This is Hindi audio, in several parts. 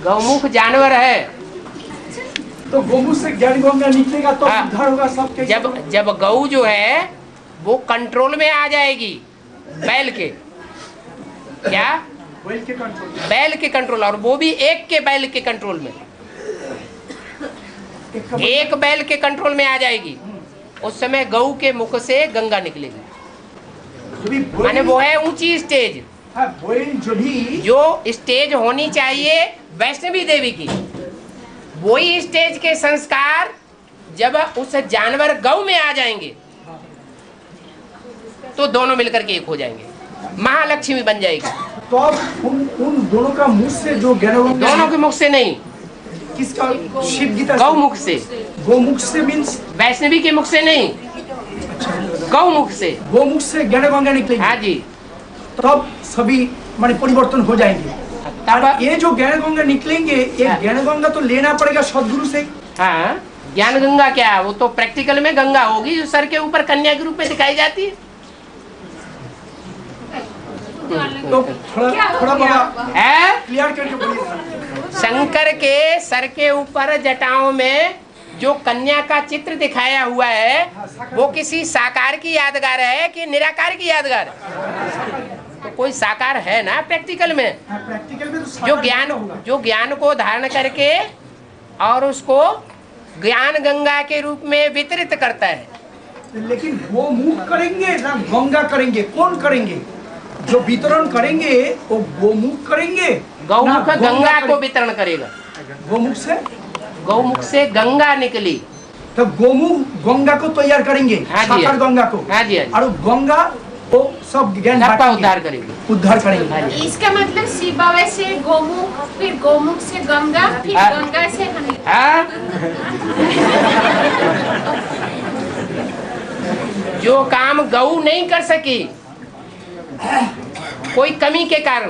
गौमुख जानवर है। तो गौमुख से ज्ञान गंगा निकलेगा तो उद्धार होगा सबके। जब गौ जो है वो कंट्रोल में आ जाएगी बैल के, क्या बैल के कंट्रोल, बैल के कंट्रोल, और वो भी एक के बैल के कंट्रोल में, एक बैल के कंट्रोल में आ जाएगी। उस समय गौ के मुख से गंगा निकलेगी। माने वो है ऊंची स्टेज। जो स्टेज होनी चाहिए वैष्णवी देवी की, वही स्टेज के संस्कार जब उस जानवर गौ में आ जाएंगे तो दोनों मिलकर के एक हो जाएंगे, महालक्ष्मी बन जाएगी। तो अब उन दोनों का मुख से जो ज्ञान, दोनों के मुख से नहीं, किसका? शिव गीता गौ मुख से। गौ मुख से मीन्स वैष्णवी के मुख से नहीं, गौ मुख से। गौ मुख से ज्ञान गंगा निकलेगी। हाँ जी। तब सभी माने परिवर्तन हो जाएंगे। तब ये जो ज्ञान गंगा निकलेंगे, ये ज्ञान गंगा तो लेना पड़ेगा सदगुरु से। हाँ, ज्ञान गंगा क्या, वो तो प्रैक्टिकल में गंगा होगी जो सर के ऊपर कन्या के रूप में दिखाई जाती है। तो थोड़ा बाबा क्लियर करके बोलिए। शंकर के सर के ऊपर जटाओं में जो कन्या का चित्र दिखाया हुआ है वो किसी साकार की यादगार है कि निराकार की यादगार है? तो कोई साकार है ना प्रैक्टिकल में। प्रैक्टिकल में तो जो ज्ञान को धारण करके और उसको ज्ञान गंगा के रूप में वितरित करता है। लेकिन वो मुख करेंगे ना गंगा करेंगे? कौन करेंगे? जो वितरण करेंगे वो गोमुख करेंगे, गौमुख गंगा को वितरण करेगा। गौमुख से गंगा निकली तो गोमुख गंगा को तैयार करेंगे। हाँ जी, गंगा को। हाँ जी, और गंगा वो सब ज्ञान का उद्धार करेगी। उद्धार करेंगे। हाँ, इसका मतलब शिव बाबा से गोमुख, फिर गोमुख से गंगा, फिर गंगा से जो काम गौ नहीं कर सकी कोई कमी के कारण,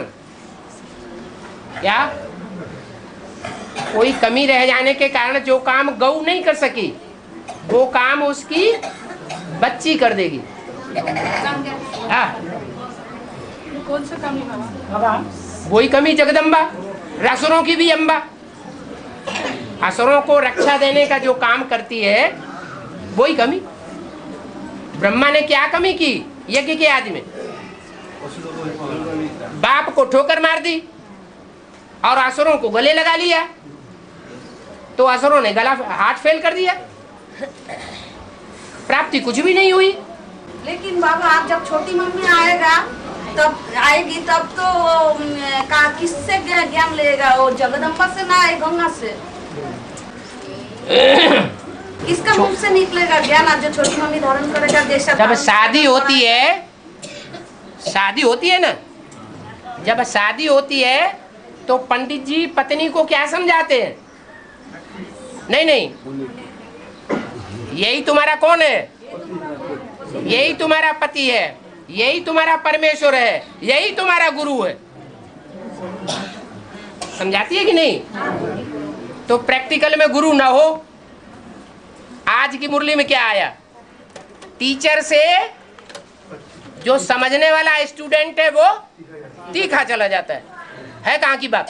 क्या कोई कमी रह जाने के कारण जो काम गौ नहीं कर सकी वो काम उसकी बच्ची कर देगी। हाँ, कौन सा कमी बाबा? वही कमी जगदम्बा, असुरों की भी अम्बा। असुरों को रक्षा देने का जो काम करती है वही कमी। ब्रह्मा ने क्या कमी की यज्ञ के आदि में? बाप को ठोकर मार दी और असुरों को गले लगा लिया, तो असुरों ने गला हाथ फेल कर दिया, प्राप्ति कुछ भी नहीं हुई। लेकिन बाबा आप जब छोटी मम्मी आएगी तब तो किससे ज्ञान लेगा? वो जगदम्बा से ना आए, गंगा से। किसका मुख से निकलेगा ज्ञान? आज जो छोटी मम्मी धारण करेगा जैसा। जब शादी होती है ना, जब शादी होती है तो पंडित जी पत्नी को क्या समझाते हैं? नहीं, यही तुम्हारा कौन है? यही तुम्हारा पति है, यही तुम्हारा परमेश्वर है, यही तुम्हारा गुरु है। समझाती है कि नहीं? तो प्रैक्टिकल में गुरु ना हो। आज की मुरली में क्या आया? टीचर से जो समझने वाला स्टूडेंट है वो तीखा चला जाता है कहाँ की बात?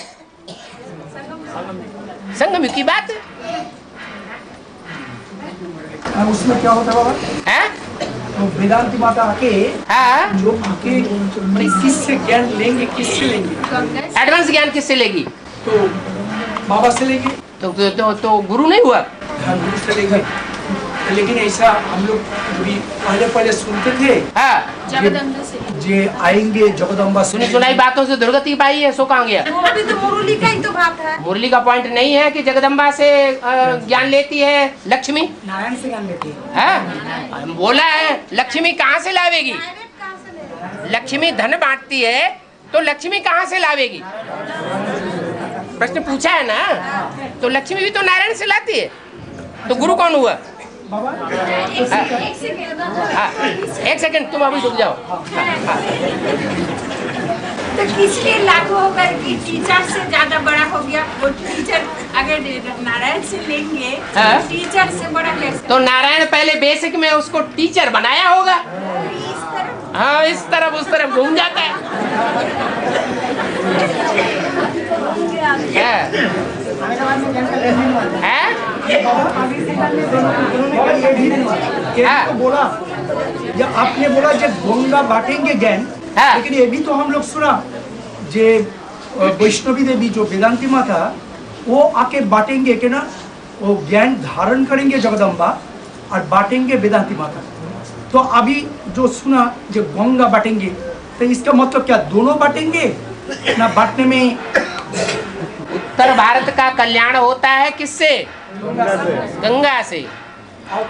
संगम की बात है। उसमें क्या होता है बाबा? है तो वेदांती माता आके, हाँ, जो आके किससे ज्ञान लेंगे? किससे लेंगे? एडवांस ज्ञान किससे लेगी? तो बाबा से लेंगे। तो गुरु नहीं हुआ? हाँ, गुरु से लेंगे। लेकिन ऐसा हम लोग भी पहले सुनते थे। हाँ, जगदम्बा से जे आएंगे जगदम्बा सुनाई बातों से दुर्गति पाई है, सो कहाँ गया? अभी तो मुरली का ही तो बात है। मुरली का पॉइंट नहीं है कि जगदम्बा से ज्ञान लेती है लक्ष्मी। नारायण से ज्ञान लेती है। हाँ, बोला है लक्ष्मी कहाँ से लावेगी? लक्ष्मी धन बांटती है तो लक्ष्मी कहाँ से लावेगी? प्रश्न पूछा है ना, तो लक्ष्मी भी तो नारायण से लाती है, तो गुरु कौन हुआ? एक सेकंड तुम अभी रुक जाओ। तो किसलिए लागू होकर कि टीचर से ज्यादा बड़ा हो गया? वो टीचर अगर नारायण से लेंगे तो टीचर से बड़ा कैसे? तो नारायण पहले बेसिक में उसको टीचर बनाया होगा। हाँ, इस तरफ उस तरफ घूम जाता है। ये तो बोला, या आपने बोला जो गंगा बांटेंगे ज्ञान, लेकिन ये भी तो हम लोग सुना जे वैष्णवी देवी जो वेदांती माता वो आके बांटेंगे कि ना, वो ज्ञान धारण करेंगे जगदम्बा और बांटेंगे वेदांती माता। तो अभी जो सुना जो गंगा बांटेंगे, तो इसका मतलब क्या दोनों बांटेंगे ना? बांटने में उत्तर भारत का कल्याण होता है किससे? गंगा से।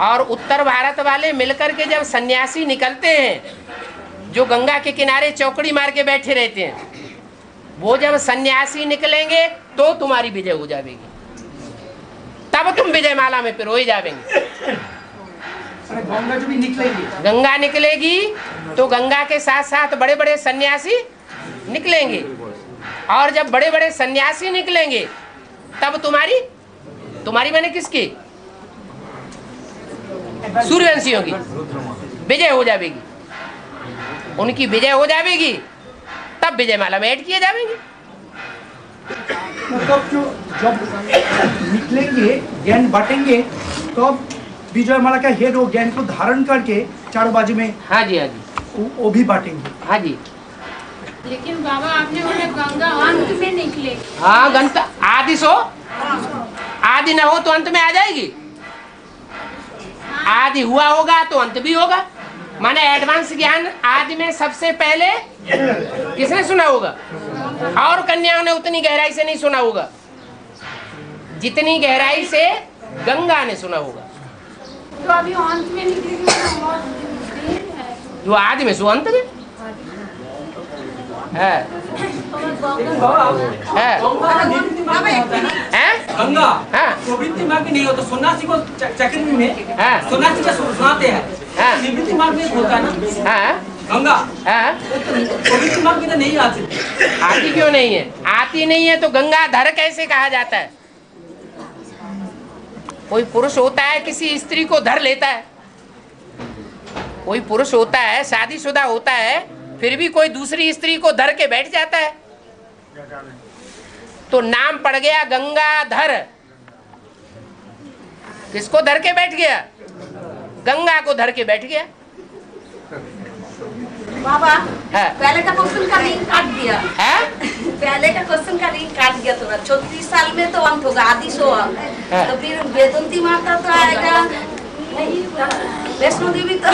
और उत्तर भारत वाले मिलकर के जब सन्यासी निकलते हैं, जो गंगा के किनारे चौकड़ी मार के बैठे रहते हैं, वो जब सन्यासी निकलेंगे तो तुम्हारी विजय हो जाएगी, तब तुम विजय माला में पिरोए जाएंगे। गंगा जो भी निकलेंगे, गंगा निकलेगी तो गंगा के साथ साथ बड़े बड़े सन्यासी निकलेंगे, और जब बड़े बड़े सन्यासी निकलेंगे तब तुम्हारी मैंने किसकी? सूर्यवंशियों की विजय हो जाएगी। उनकी विजय हो जाएगी, तब विजय माला में ऐड किए जाएंगे। मतलब जो जब निकलेंगे ज्ञान बांटेंगे तो अब विजय माला का हेड वो ज्ञान को धारण करके चारों बाजू में, हाँ जी, हाँ जी, वो भी बांटेंगे। हाँ जी। लेकिन बाबा आपने बोला गंगा अंत में निकले। हाँ, गंत आदि सो आदि न हो तो अंत में आ जाएगी। आदि हुआ होगा तो अंत भी होगा। माने एडवांस ज्ञान आदि में सबसे पहले किसने सुना होगा? और कन्याओं ने उतनी गहराई से नहीं सुना होगा जितनी गहराई से गंगा ने सुना होगा। तो अभी अंत में निकलेंगे तो बहुत देर है। जो आदि में सो अंत में है। गंगा हाँ। प्रवृत्ति मार्ग में नहीं होता, सन्यासी को चक्र में हाँ। सन्यासी का सुनाते हैं। हाँ। निवृत्ति मार्ग में होता है ना हाँ, गंगा, हाँ। प्रवृत्ति मार्ग में तो नहीं आती। आती क्यों नहीं है? आती नहीं है तो गंगाधर कैसे कहा जाता है? कोई पुरुष होता है किसी स्त्री को धर लेता है, कोई पुरुष होता है शादीशुदा होता है, फिर भी कोई दूसरी स्त्री को धर के बैठ जाता है, तो नाम पड़ गया गंगाधर। किसको धर के बैठ गया? गंगा को धर के बैठ गया। बाबा है। पहले का क्वेश्चन का रिंग काट दिया है? पहले का क्वेश्चन का रिंग काट दिया थोड़ा। 34 साल में तो अंत होगा, आदि सो अंत। है। तो फिर वेदंती माता तो आएगा, वैष्णो देवी तो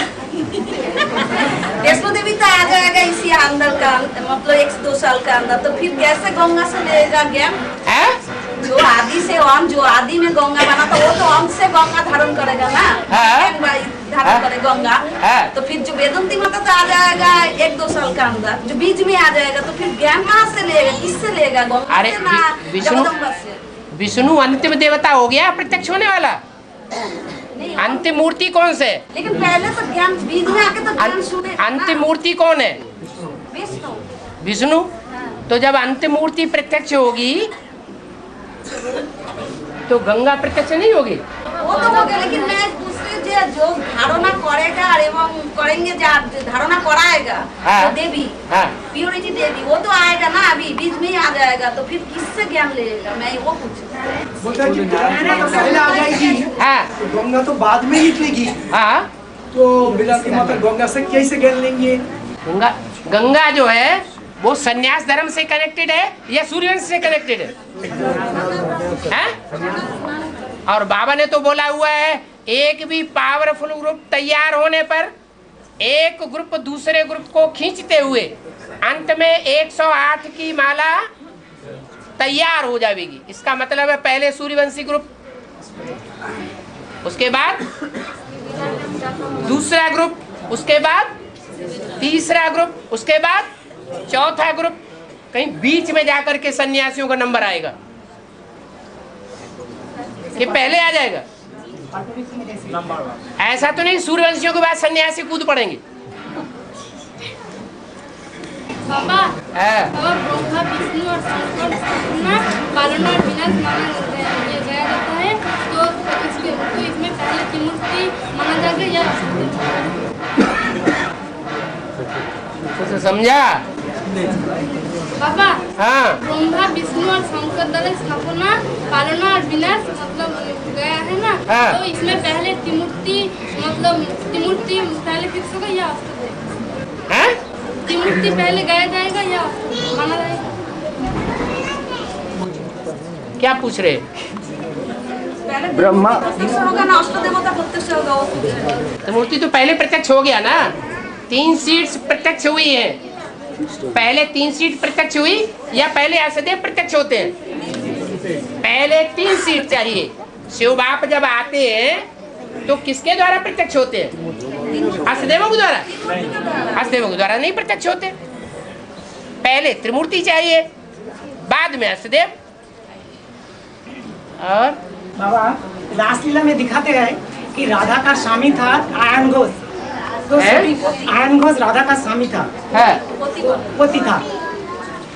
वैष्णो देवी तो आ जाएगा इसी अंदर का, मतलब 1-2 साल का अंदर। तो फिर कैसे गंगा से लेगा ज्ञान? है? जो आदि से अंत, जो आदि में गंगा बना था वो तो अंत से गंगा धारण करेगा ना, हाँ। धारण करे गंगा। हाँ। तो फिर जो वेदंती माता तो आ जाएगा 1-2 साल का अंदर, जो बीच में आ जाएगा। तो फिर ज्ञान कहाँ से लेगा, किससे लेगा? गंगा अरे से ना विष्णु जगदम्बा से? विष्णु अंतिम देवता हो गया, प्रत्यक्ष होने वाला। नहीं, अंतिम मूर्ति कौन से? लेकिन पहले तो ज्ञान बीच में आके तो ज्ञान सुने। अंतिम मूर्ति कौन है? विष्णु। विष्णु। तो जब अंतिम मूर्ति प्रत्यक्ष होगी तो गंगा प्रत्यक्ष नहीं होगी? वो तो हो गया, लेकिन मैं दूसरे जो धारणा करेगा एवं करेंगे, धारणा कराएगा हाँ। तो देवी, हाँ। प्योरिटी देवी, वो तो आएगा ना, अभी बीच में ही आ जाएगा। तो फिर किससे ज्ञान लेगा? मैं वो पूछ बोलता है कि गंगा तो पहले आ जाएगी, हाँ। तो गंगा तो बाद में निकलेगी। हाँ। तो वेदांती माता गंगा से कैसे ज्ञान लेंगे? गंगा जो है वो सन्यास धर्म से कनेक्टेड है या सूर्यवंश से कनेक्टेड है? और बाबा ने तो बोला हुआ है, एक भी पावरफुल ग्रुप तैयार होने पर एक ग्रुप दूसरे ग्रुप को खींचते हुए अंत में 108 की माला तैयार हो जाएगी। इसका मतलब है पहले सूर्यवंशी ग्रुप, उसके बाद दूसरा ग्रुप, उसके बाद तीसरा ग्रुप, उसके बाद चौथा ग्रुप। कहीं बीच में जाकर के सन्यासियों का नंबर आएगा कि पहले आ जाएगा? ऐसा तो नहीं सूर्यवंशियों के बाद सन्यासी कूद पड़ेंगे। बाबा और ब्रह्मा विष्णु और शंकर ना पालन और विनाश माना गया जाता है, तो इसमें पहले की मूर्ति माना जाएगा या तो समझा? बाबा हाँ ब्रह्मा विष्णु और शंकर द्वारा स्थापना पालना और विनाश मतलब गया है ना। हाँ। तो इसमें पहले त्रिमूर्ति मतलब त्रिमूर्ति पहले फिक्स होगा या अष्टदेव? हैं? त्रिमूर्ति पहले गाया जाएगा या माना जाएगा? क्या पूछ रहे? पहले ब्रह्मा प्रत्यक्ष होगा ना अष्ट देवता प्रत्यक्ष होगा वो पूछ रहे हैं। तो मूर्ति तो पहले प्रत्यक्ष हो गया ना, 3 सीट्स प्रत्यक्ष हुई है। पहले 3 सीट प्रत्यक्ष हुई या पहले असदेव प्रत्यक्ष होते हैं? पहले 3 सीट चाहिए। शिव बाप जब आते हैं तो किसके द्वारा प्रत्यक्ष होते हैं? असदेवों के द्वारा? असदेवों के द्वारा नहीं प्रत्यक्ष होते। पहले त्रिमूर्ति चाहिए, बाद में असदेव। और बाबा रासलीला में दिखाते हैं कि राधा का स्वामी था आयन घोष। तो है? आयन घोष राधा का स्वामी था, है पोती था।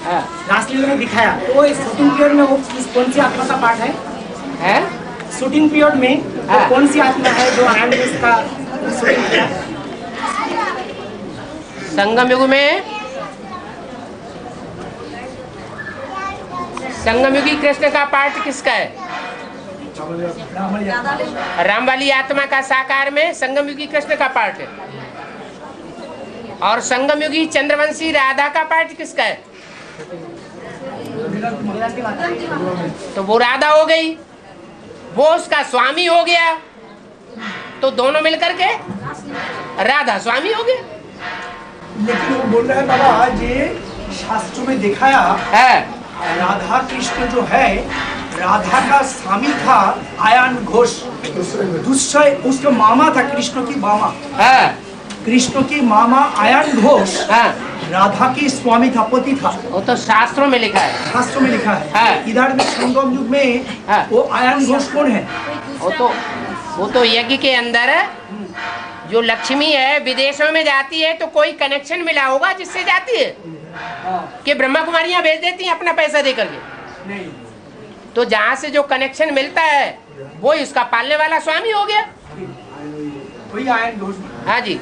है रासलीला में दिखाया। तो वो शूटिंग पीरियड में वो कौन सी आत्मा का पार्ट है? है शूटिंग पीरियड में वो हाँ। कौन सी आत्मा है जो आयन घोष का शूटिंग किया? संगम युग में संगम युगी कृष्ण का पार्ट किसका है? राम वाली आत्मा का साकार में संगम युगी कृष्ण का पार्ट है। और संगम युगी चंद्रवंशी राधा का पार्ट किसका है? तो वो राधा हो गई, वो उसका स्वामी हो गया, तो दोनों मिलकर के राधा स्वामी हो गया। लेकिन वो बोल रहा है बाबा ये शास्त्रों में दिखाया है राधा कृष्ण जो है राधा का स्वामी था आयन घोष। दूसरा उसका मामा था, कृष्ण की मामा, है कृष्ण की मामा आयन घोष है राधा की स्वामी था, पति था। वो तो शास्त्रों में लिखा है। शास्त्रों में लिखा है। हाँ। इधर में संगम युग में हाँ। वो आयन घोष कौन है? वो तो यज्ञ के अंदर जो लक्ष्मी है विदेशों में जाती है तो कोई कनेक्शन मिला होगा जिससे जाती है कि ब्रह्मा कुमारियां भेज देती हैं अपना पैसा दे करके। नहीं, तो जहाँ से जो कनेक्शन मिलता है वो ही उसका पालने वाला स्वामी हो गया। वही आयन घोष। हाँ जी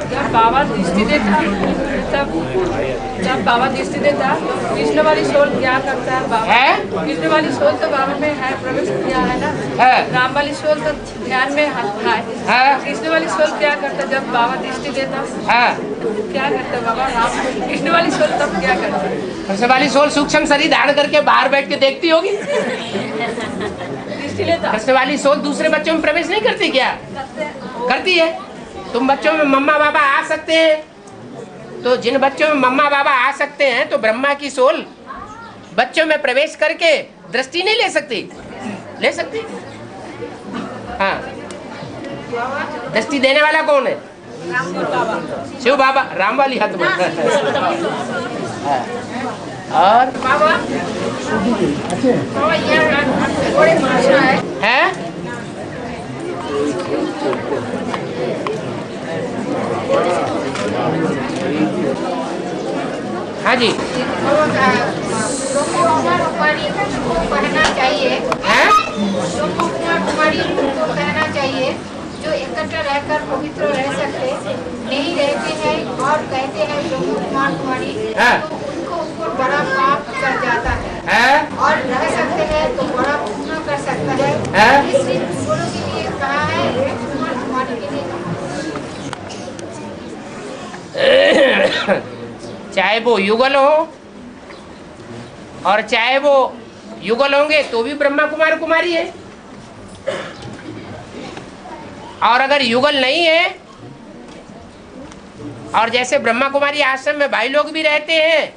जब बाबा दृष्टि देता जब बाबा दृष्टि देता कृष्ण वाली सोल क्या करता है? बाबा है? कृष्ण वाली सोल तो बाबा में है, प्रवेश किया है ना। है? राम वाली सोल तो ध्यान में है। है? कृष्ण वाली सोल क्या करता जब बाबा दृष्टि देता? हाँ क्या करता बाबा? राम कृष्ण वाली सोल तब क्या करता? कृष्ण वाली सोल सूक्ष्म शरीर धारण करके बाहर बैठ के देखती होगी। दृष्टि लेता कृष्ण वाली सोल दूसरे बच्चों में प्रवेश नहीं करती क्या? करती है। तुम बच्चों में मम्मा बाबा आ सकते हैं, तो जिन बच्चों में मम्मा बाबा आ सकते हैं तो ब्रह्मा की सोल बच्चों में प्रवेश करके दृष्टि नहीं ले सकती? ले सकती। हाँ दृष्टि देने वाला कौन है? शिव बाबा, राम वाली हाथ में। और बाबा थोड़े प्रश्न है। हाँ जी कुमारी को कहना चाहिए हैं? कुमारी को कहना चाहिए जो एकत्र रहकर पवित्र रह सकते नहीं रहते हैं और कहते हैं कुमार कुमारी हाँ। तो उनको ऊपर बड़ा पाप कर जाता है हैं? और रह सकते हैं तो बड़ा पुण्य कर सकता है। हाँ। इसलिए दोनों के लिए कहा है, कुमार कुमारी के लिए कहा है। चाहे वो युगल हो और चाहे वो युगल होंगे तो भी ब्रह्मा कुमार कुमारी है। और अगर युगल नहीं है और जैसे ब्रह्मा कुमारी आश्रम में भाई लोग भी रहते हैं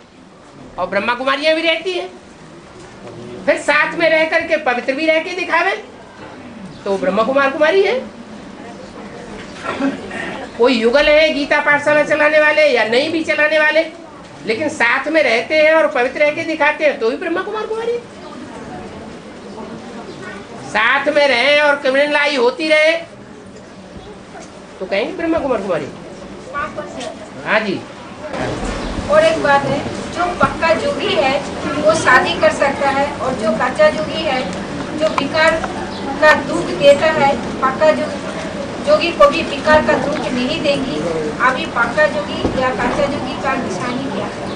और ब्रह्मा कुमारियां भी रहती हैं, फिर साथ में रह करके पवित्र भी रह के दिखावे तो ब्रह्मा कुमार कुमारी है। कोई युगल है गीता पाठशाला चलाने वाले या नहीं भी चलाने वाले, लेकिन साथ में रहते हैं और पवित्र रह के दिखाते हैं तो भी ब्रह्मा कुमार कुमारी है। साथ में रहे और कम्युनलाई होती रहे तो कहेंगे ब्रह्मा कुमार कुमारी। हाँ जी। और एक बात है, जो पक्का जोगी है वो शादी कर सकता है और जो कच्चा जोगी है जो विकार का दुख देता है, पक्का जोगी जोगी को भी विकार का दुख नहीं देंगी। अभी पाका जोगी या काचा जोगी का निशानी क्या है?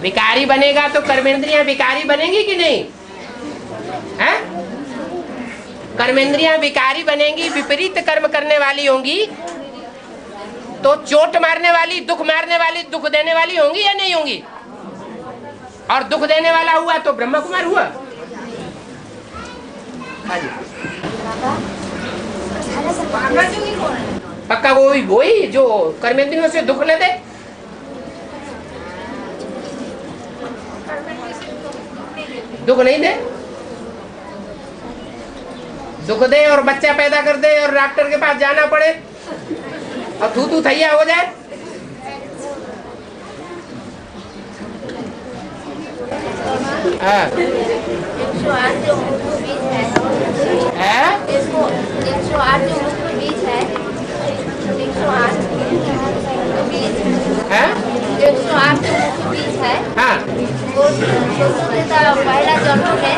विकारी बनेगा तो कर्मेंद्रियां विकारी बनेंगी कि नहीं? हैं? कर्मेंद्रियां विकारी बनेंगी, विपरीत कर्म करने वाली होंगी, तो चोट मारने वाली, दुख मारने वाली, दुख देने वाली होंगी या नहीं होंगी? और दुख देने वाला हुआ तो ब्रह्म कुमार हुआ। हाँ जी। पक्का वही जो कर्मेंद्रियों से दुख न दे। दुख नहीं दे, दुख दे और बच्चा पैदा कर दे और डॉक्टर के पास जाना पड़े और थू थैया हो जाए। हाँ। 108 जो मुख्य बीज है, 108 जो मुख्य बीज है, 108 बीज, 108 जो मुख्य बीज है, हाँ। वो स्वतंत्रता पहला जन्म में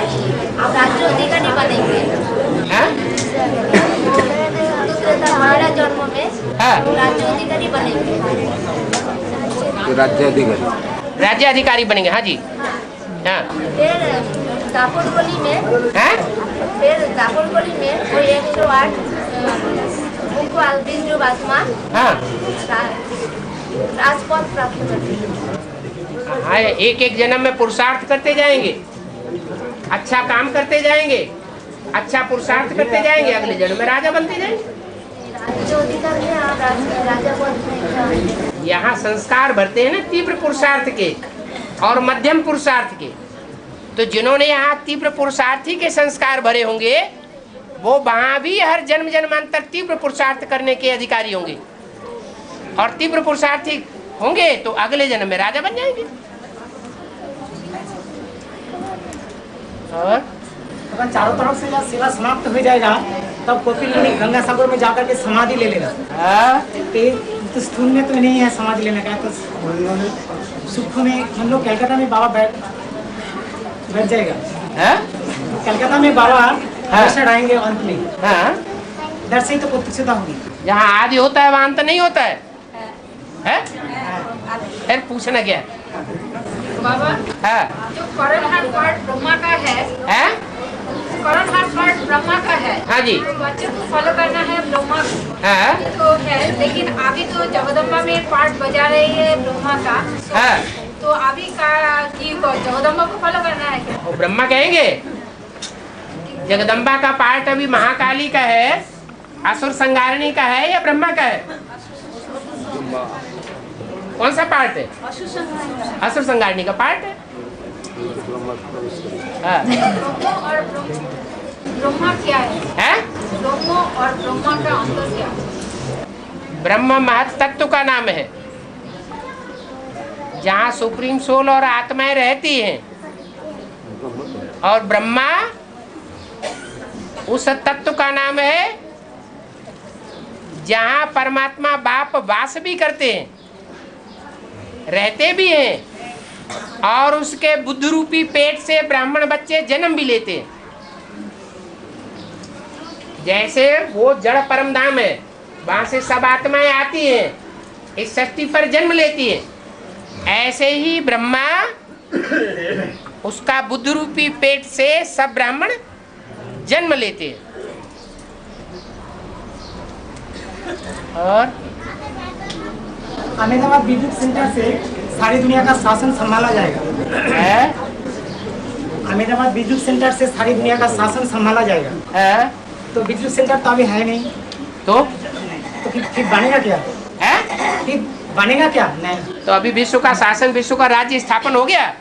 आप राज्य अधिकारी बनेंगे। स्वतंत्रता पहला जन्म में राज्य अधिकारी बनेंगे। राज्य अधिकारी बनेंगे। हाँ जी। हाँ। फिर दापोरगोली में, फिर दापोरगोली में कोई 108 मुख्य बीज जो बातमा राजपथ प्राप्त करते। हाँ, एक जन्म में पुरुषार्थ करते जाएंगे, अच्छा काम करते जाएंगे, अच्छा पुरुषार्थ करते जाएंगे, अगले जन्म में राजा बनते जाएंगे। यहाँ संस्कार भरते हैं ना तीव्र पुरुषार्थ के और मध्यम पुरुषार्थ के। तो जिन्होंने यहाँ तीव्र पुरुषार्थी के संस्कार भरे होंगे वो वहाँ भी हर जन्म जन्मांतर तीव्र पुरुषार्थ करने के अधिकारी होंगे, और तीव्र पुरुषार्थी होंगे तो अगले जन्म में राजा बन जाएंगे। और चारों तरफ से जब सेवा समाप्त हो जाएगा तब कपिल मुनि गंगा सागर में जाकर के समाधि ले लेगा। तो स्थूल में तो नहीं है समाधि लेने का, तो सूक्ष्म में हम लोग कलकत्ता में बाबा बैठ जाएगा। कलकत्ता में बाबा दर्शन आएंगे अंत में। इधर से ही तो प्रत्यक्षता होगी। जहाँ आदि होता है वहाँ अंत नहीं होता है। फिर पूछना क्या? बाबा, जो करणहार पार्ट ब्रह्मा का है, करणहार पार्ट ब्रह्मा का है। हाँ जी। तो बच्चे को फॉलो करना है ब्रह्मा तो है, लेकिन अभी तो जगदम्बा में पार्ट बजा रही है ब्रह्मा का, तो अभी का की जगदम्बा को फॉलो करना है क्या? ब्रह्मा कहेंगे जगदम्बा का पार्ट अभी महाकाली का है, असुर संगारिणी का है या ब्रह्मा का है? कौन सा पार्ट है? असुर संगारिणी का पार्ट है। और ब्रह्मा क्या है? ब्रह्म और ब्रह्मा का अंतर क्या है? ब्रह्म महत तत्व का नाम है, जहाँ सुप्रीम सोल और आत्माएं रहती हैं, और ब्रह्मा उस तत्व का नाम है जहाँ परमात्मा बाप वास भी करते हैं, रहते भी हैं, और उसके बुद्ध रूपी पेट से ब्राह्मण बच्चे जन्म भी लेते हैं। जैसे वो जड़ परम धाम है, वहां से सब आत्माएं आती हैं, इस सृष्टि पर जन्म लेती हैं, ऐसे ही ब्रह्मा उसका बुद्ध रूपी पेट से सब ब्राह्मण जन्म लेते हैं। और अहमदाबाद विद्युत सेंटर से सारी दुनिया का शासन संभाला जाएगा। अहमदाबाद विद्युत सेंटर से सारी दुनिया का शासन संभाला जाएगा। तो विद्युत सेंटर तो अभी है नहीं, तो फिर बनेगा क्या? फिर बनेगा क्या? नहीं। तो अभी विश्व का शासन, विश्व का राज्य स्थापन हो गया?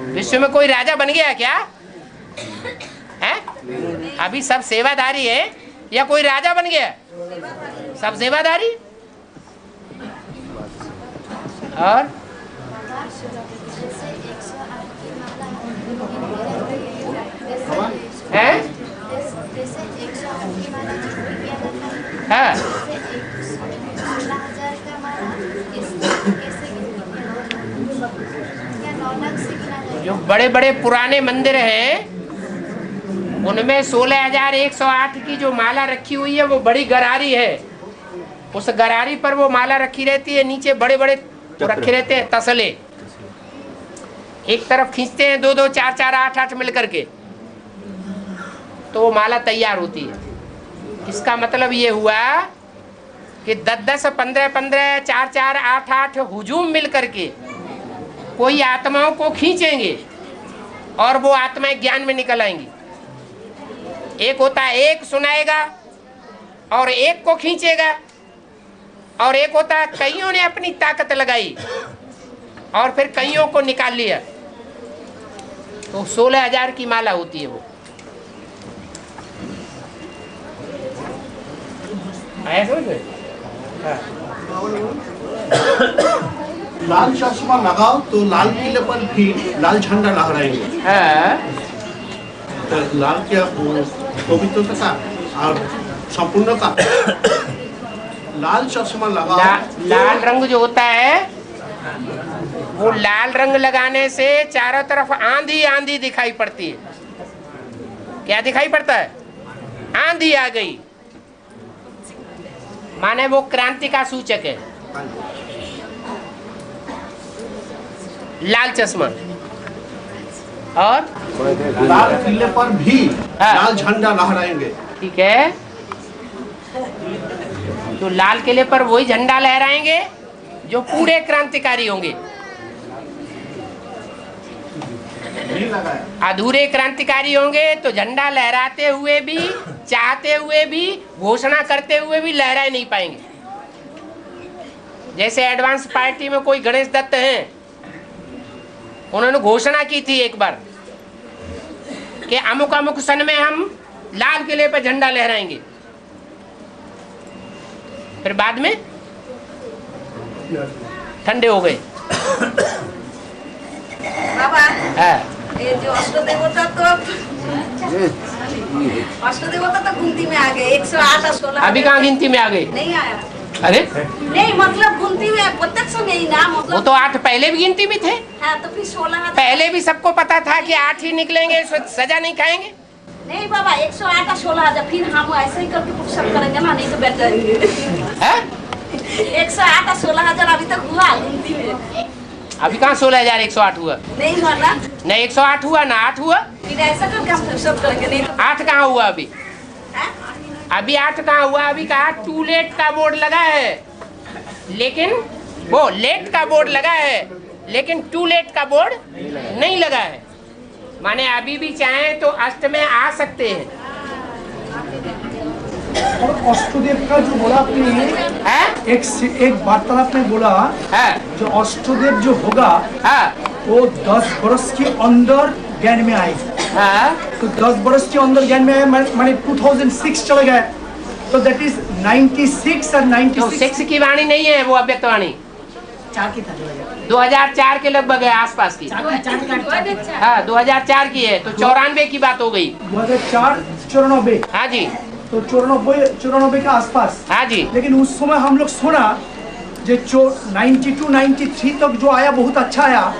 विश्व में कोई राजा बन गया क्या? अभी सब सेवादारी है या कोई राजा बन गया? सब सेवादारी। और है? हाँ। जो बड़े बड़े पुराने मंदिर हैं उनमें 16,108 की जो माला रखी हुई है वो बड़ी गरारी है। उस गरारी पर वो माला रखी रहती है, नीचे बड़े बड़े रखे रहते हैं तसले, एक तरफ खींचते हैं 2-2, 4-4, 8-8 मिलकर के, तो वो माला तैयार होती है। इसका मतलब ये हुआ कि 10-10, 15-15, 4-4, 8-8 हुजूम मिल करके कोई आत्माओं को खींचेंगे और वो आत्माएं ज्ञान में निकल आएंगी। एक होता है एक सुनाएगा और एक को खींचेगा, और एक होता है कईयों ने अपनी ताकत लगाई और फिर कईयों को निकाल लिया। तो 16,000 की माला होती है वो। लाल चश्मा लगाओ तो लाल किले पर भी लाल झंडा लहराएंगे। तो लाल क्या पवित्रता और संपूर्णता। लाल चश्मा लगाओ। लाल रंग जो होता है वो लाल रंग लगाने से चारों तरफ आंधी आंधी दिखाई पड़ती है। क्या दिखाई पड़ता है? आंधी आ गई, माने वो क्रांति का सूचक है लाल चश्मा। और लाल किले पर भी लाल झंडा लहराएंगे। ठीक है, तो लाल किले पर वही झंडा लहराएंगे जो पूरे क्रांतिकारी होंगे। अधूरे क्रांतिकारी होंगे तो झंडा लहराते हुए भी, चाहते हुए भी, घोषणा करते हुए भी लहरा नहीं पाएंगे। जैसे एडवांस पार्टी में कोई गणेश दत्त हैं, उन्होंने घोषणा की थी एक बार कि अमुक अमुक सन में हम लाल किले पर झंडा लहराएंगे, फिर बाद में ठंडे हो गए। बाबा है ये जो अष्ट देवता तो गिनती में आ गए। 108 16 अभी कहाँ गिनती में आ गए? नहीं आया। अरे नहीं मतलब गिनती में प्रत्यक्ष नहीं ना, वो मतलब तो 8 पहले भी गिनती में थे। हाँ, तो फिर 16 पहले भी सबको पता था कि 8 ही निकलेंगे, सजा नहीं खाएंगे। नहीं बाबा 108 और 16,000 फिर हम ऐसे ही करके पुरस्कार करेंगे ना, नहीं तो बैठ जाएंगे। 108 और 16,000 अभी तक हुआ गिनती में। अभी कहाँ 16,108 हुआ? नहीं हुआ ना, नहीं 108 हुआ ना 8 हुआ। फिर ऐसा करके हम पुरस्कार करेंगे, नहीं तो 8 कहाँ हुआ अभी? हाँ? अभी 8 कहाँ हुआ? अभी कहा टू लेट का बोर्ड लगा है, लेकिन वो लेट का बोर्ड लगा है लेकिन टू लेट का बोर्ड नहीं लगा है। माने अभी भी चाहें तो अष्ट में आ सकते हैं। और अष्टदेव का जो बोला आपने है? एक वार्तालाप में बोला है? जो अष्टदेव जो होगा हाँ वो 10 वर्ष के अंदर ज्ञान में आएगा। हाँ, तो 10 वर्ष के अंदर ज्ञान में आए माने 2006 चले गए, तो दैट इज 96 और तो 96 6 की वाणी नहीं है, वो अव्यक्त वाणी 4 की था 2004 के लगभग है, आसपास की। 4 हाँ 2004 की है, तो 94 की बात हो गई। 2004 94, हाँ जी, तो 94 के आसपास। हाँ जी। लेकिन उस समय हम लोग सुना जो 92 93 तक जो आया बहुत अच्छा आया,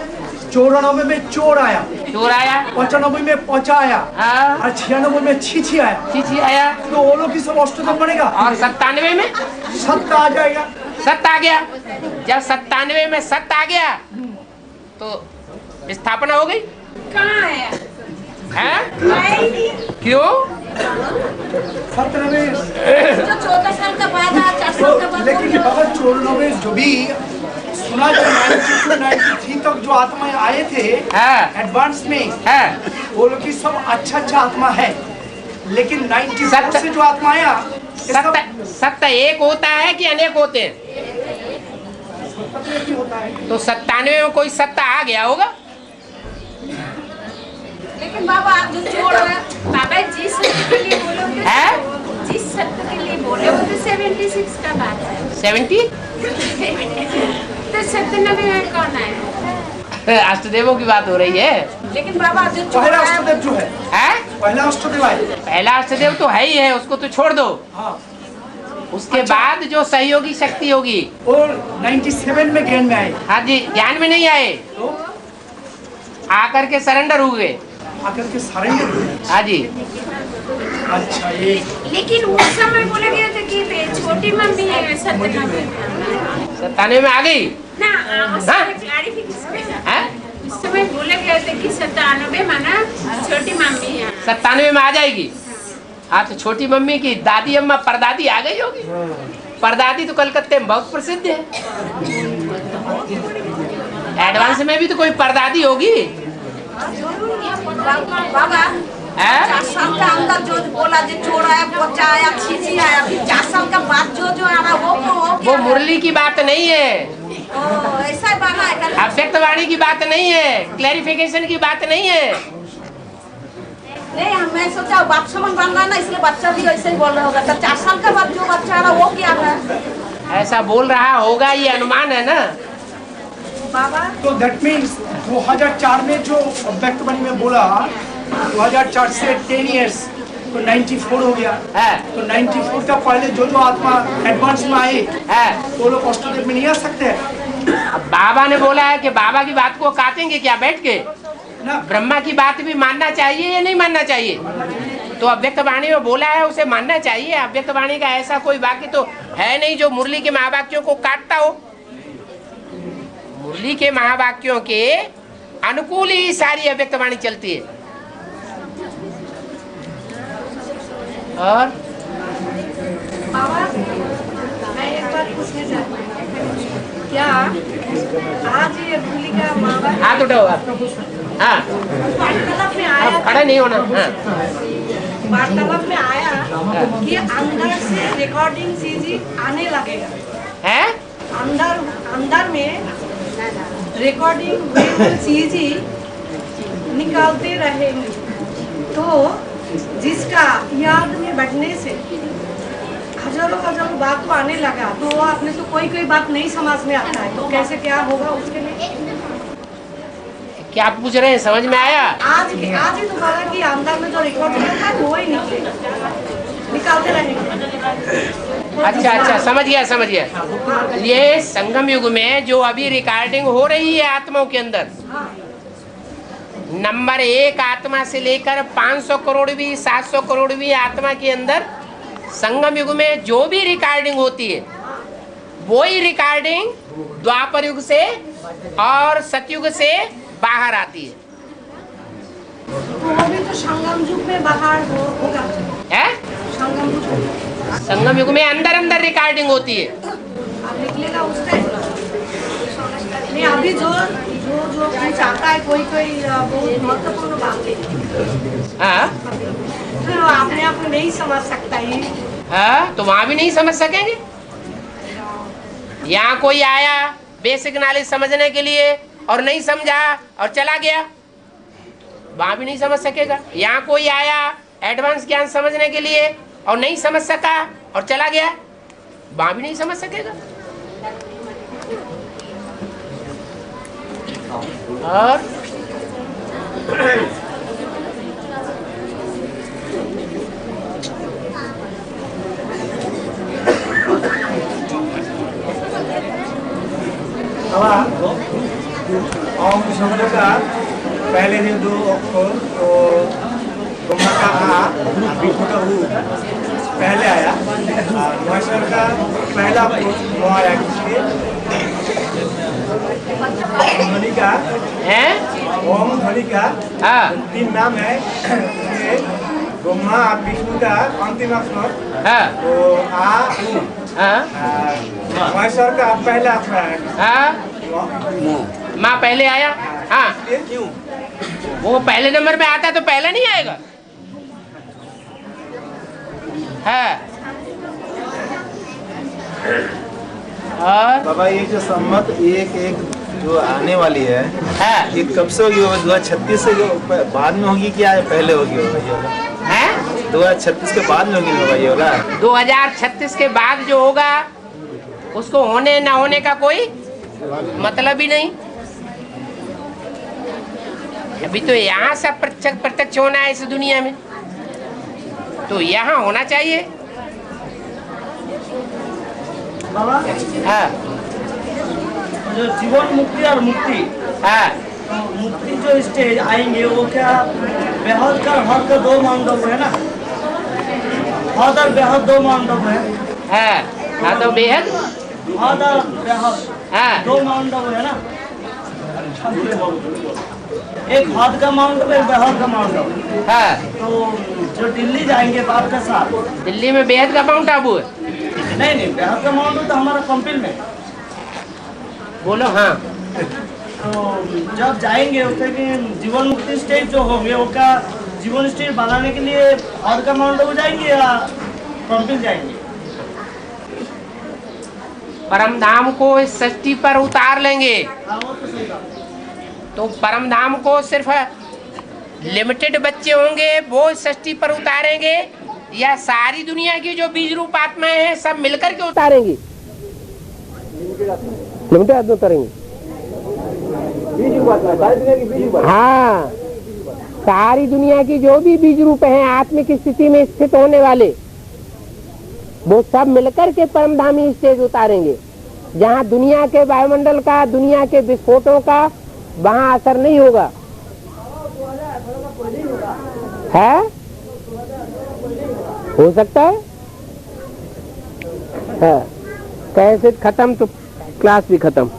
94 में चोर आया, 95 में पचा आया, हाँ। और 96 में छी आया। छी आया, तो वो लोग की सब अष्टदेव बनेगा। और 97 में सत्ता आ जाएगा। सत्य आ गया। जब 97 में सत्य आ गया तो स्थापना हो गई। कहाँ आया? हैं? आया ही नहीं। क्यों? 97 जो 14 साल का बाद आया, 4 साल का बाद लेकिन बाबा 94 जो भी सुना जो 92 93 तक जो आत्माएं आए थे एडवांस में, वो लोग की सब अच्छा आत्मा है। लेकिन 94 से जो आत्मा आया, सत्य एक होता है कि अनेक होते हैं? तो 97 में कोई सत्ता आ गया होगा। लेकिन बाबा आप जो चोर है, बाबा जिस सत्य के लिए बोलोगे, जिस सत्य के लिए बोले वो तो 76 का बात है। 70? तो 97 में कौन आया? अष्टदेवों की बात हो रही है। लेकिन बाबा जो चोर पहला है, अष्टदेव जो है, पहला अष्टदेव आए। पहला अष्टदेव तो है ही है, उसको तो छोड़ दो। हाँ। उसके बाद जो सहयोगी शक्ति होगी और 97 में ज्ञान में आए। हाँ जी, ज्ञान में नहीं आए, तो आकर के सरेंडर हो गए। आकर के सरेंडर हो जाए। हाँ जी। अच्छा, ये लेकिन उस समय बोले गए थे कि छोटी मम्मी 97 में आ गई ना हाँ? हाँ? उस समय बोले गए थे कि 97 माना छोटी मम्मी है। 97 में आ जाएगी। हाँ तो छोटी मम्मी की दादी अम्मा परदादी आ गई होगी। परदादी तो कलकत्ते में बहुत प्रसिद्ध है। एडवांस में भी तो कोई परदादी होगी। बाबा हैं? 4 साल का अंदर जो बोला जो चोर आया, बच्चा आया, चीची आया, फिर 4 साल का बाद जो आ रहा वो मुरली की बात नहीं है, ऐसा ही बना है। अव्यक्तवाणी की बात नहीं है, क्लैरिफिकेशन की बात नहीं है। नहीं, मैं सोचा बाप समन बन रहा ना, इसलिए बच्चा भी ऐसे ही बोल रहा होगा। तो 4 साल के बाद जो बच्चा आ रहा वो क्या है? ऐसा बोल रहा होगा, ये अनुमान है ना बाबा। तो दैट मीन्स 2004 में जो अव्यक्तवाणी में बोला, 2004 से 10 इयर्स तो 94 हो गया है। तो 94 का पहले जो जो आत्मा एडवांस में आए है। तो लोग अष्टदेव में नहीं आ सकते। अब बाबा ने बोला है कि बाबा की बात को काटेंगे क्या बैठ के? ना ब्रह्मा की बात भी मानना चाहिए या नहीं मानना चाहिए? तो अव्यक्तवाणी में बोला है उसे मानना चाहिए। अव्यक्तवाणी का ऐसा कोई वाक्य तो है नहीं जो मुरली के महावाक्यों को काटता हो। मुरली के महावाक्यों के अनुकूल ही सारी अव्यक्तवाणी चलती है। और बाबा मैं एक बात पूछना चाहती हूँ, क्या आज ये मुरली का मावा हाथ उठाओ आप। हाँ वार्तालाप में आया, अब खड़ा नहीं होना। हाँ वार्तालाप में आया कि अंदर से रिकॉर्डिंग चीज आने लगेगा है। अंदर में रिकॉर्डिंग चीज निकालते रहेंगे, तो जिसका याद में बैठने से हजारों बात को आने लगा, तो आपने तो कोई बात नहीं समझ में आता है, तो कैसे क्या होगा उसके लिए? क्या पूछ रहे हैं, समझ में आया? आज ही तो बोला कि अंदर में जो रिकॉर्डिंग होता है वो ही निकालते रहेंगे। अच्छा समझ गया। ये संगम युग में जो अभी रिकॉर्डिंग हो रही है आत्माओं के अंदर, नंबर 1 आत्मा से लेकर 500 करोड़वीं 700 करोड़वीं आत्मा के अंदर संगम युग में जो भी रिकॉर्डिंग होती है वही रिकॉर्डिंग द्वापर युग से और सतयुग से बाहर आती है। तो वो भी तो संगम युग में बाहर होगा है? संगम युग में अंदर रिकॉर्डिंग होती है। अब निकलेगा उससे नहीं। अभी जो कुछ आता है कोई बहुत महत्वपूर्ण बात है, हाँ फिर आपने आप नहीं समझ सकता ये। हाँ तो वहाँ भी नहीं समझ सकेंगे। यहाँ कोई आया बेसिक नॉलेज समझने के लिए और नहीं समझा और चला गया, वहाँ भी नहीं समझ सकेगा। यहाँ कोई आया एडवांस ज्ञान समझने के लिए और नहीं समझ सका और चला गया, वहाँ भी नहीं समझ सकेगा। और ओम शब्द का पहले जो 2 अक्षर तो ब्रह्मा का आ, विष्णु का ऊ पहले आया, महेश्वर का पहला वो आया किसके? ध्वनि का है? ओम ध्वनि का हाँ 3 नाम है। ब्रह्मा विष्णु का अंतिम अक्षर हाँ तो आ ऊ, हाँ महेश्वर का पहला अक्षर है हाँ माँ पहले आया। हाँ क्यों? वो पहले नंबर पे आता तो पहले नहीं आएगा। है और बाबा ये जो सम्मत एक जो आने वाली है ये कब से होगी? 2036 से बाद में होगी क्या पहले होगी? है 2036 के बाद में होगी बाबा ये वाला? 2036 के बाद जो होगा उसको होने ना होने का कोई मतलब ही नहीं। अभी तो यहाँ सब प्रत्यक्ष होना है इस दुनिया में, तो यहाँ होना चाहिए। बाबा हाँ जो जीवन मुक्ति और मुक्ति, हाँ मुक्ति जो स्टेज आएंगे वो क्या बेहद का हद का 2 मानदंड है ना, हद और बेहद 2 मानदंड है। हाँ तो बेहद हद और बेहद हाँ 2 मानदंड है ना, एक हद का माउंट में बेहद का माउंट। हाँ तो जो दिल्ली जाएंगे बाप के साथ, दिल्ली में बेहद का माउंट आबू है? नहीं बेहद का माउंट तो हमारा कंपिल में। बोलो हाँ। तो जब जाएंगे उसके जीवन मुक्ति स्टेज जो होंगे उसका जीवन स्टेज बनाने के लिए हद का माउंट हो जाएंगे या कंपिल जाएंगे? परम धाम को इस सृष्टि पर उतार लेंगे। हाँ, वो तो सही बात है। तो परम धाम को सिर्फ लिमिटेड बच्चे होंगे वो इस सृष्टि पर उतारेंगे, या सारी दुनिया की जो बीज रूप आत्माएं हैं सब मिलकर के उतारेंगी? लिमिटेड आत्मा उतारेंगे। हाँ, सारी दुनिया की जो भी बीज रूप हैं आत्मिक स्थिति में स्थित होने वाले वो सब मिलकर के परमधामी स्टेज उतारेंगे, जहाँ दुनिया के वायुमंडल का, दुनिया के विस्फोटों का वहाँ असर नहीं होगा। है, हो सकता है। कैसे खत्म तो क्लास भी खत्म।